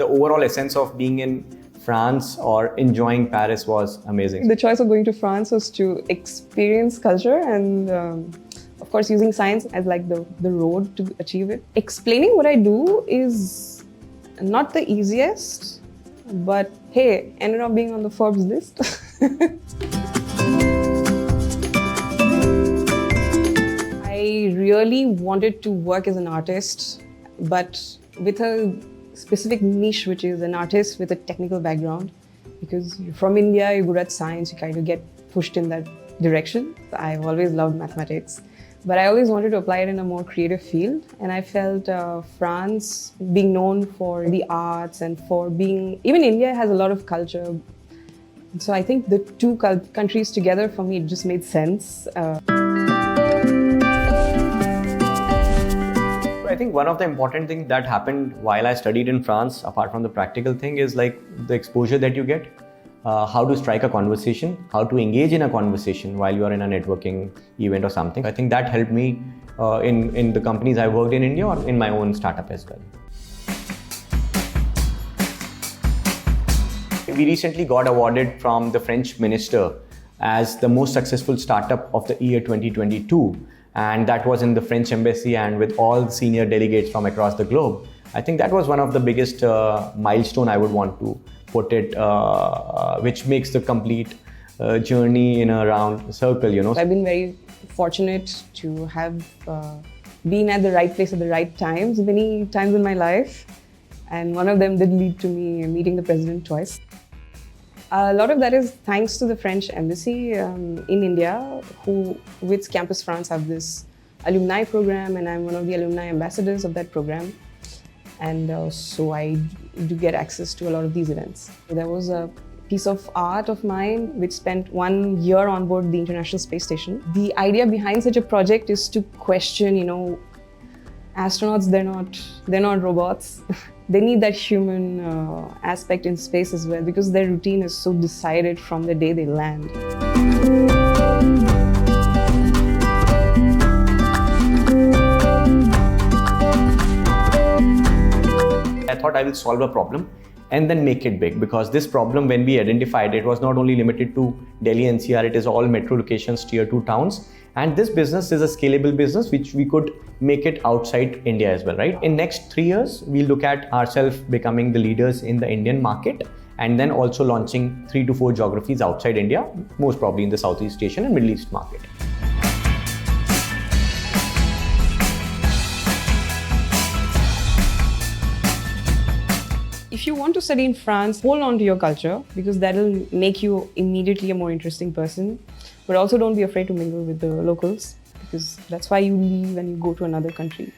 overall essence of being in France or enjoying Paris was amazing. The choice of going to France was to experience culture and of course using science as like the road to achieve it. Explaining what I do is not the easiest, but hey, ended up being on the Forbes list. I really wanted to work as an artist, but with a specific niche, which is an artist with a technical background. Because you're from India, you're good at science, you kind of get pushed in that direction. I've always loved mathematics, but I always wanted to apply it in a more creative field. And I felt France, being known for the arts and for being, even India has a lot of culture. So I think the two countries together, for me, it just made sense. I think one of the important things that happened while I studied in France, apart from the practical thing, is like the exposure that you get, how to strike a conversation, how to engage in a conversation while you are in a networking event or something. I think that helped me in the companies I worked in India or in my own startup as well. We recently got awarded from the French minister as the most successful startup of the year 2022. And that was in the French embassy and with all senior delegates from across the globe. I think that was one of the biggest milestone I would want to put it, which makes the complete journey in a round circle, you know. I've been very fortunate to have been at the right place at the right times, many times in my life. And one of them did lead to me meeting the president twice. A lot of that is thanks to the French embassy in India, who with Campus France have this alumni program, and I'm one of the alumni ambassadors of that program. And so I do get access to a lot of these events. There was a piece of art of mine which spent 1 year on board the International Space Station. The idea behind such a project is to question, you know, astronauts, they're not robots. They need that human aspect in space as well, because their routine is so decided from the day they land. I thought I will solve a problem and then make it big, because this problem, when we identified, it was not only limited to Delhi NCR, it is all metro locations, tier 2 towns. And this business is a scalable business which we could make it outside India as well, right? In next 3 years, we look at ourselves becoming the leaders in the Indian market and then also launching 3 to 4 geographies outside India, most probably in the Southeast Asian and Middle East market. If you want to study in France, hold on to your culture, because that'll make you immediately a more interesting person. But also don't be afraid to mingle with the locals, because that's why you leave and you go to another country.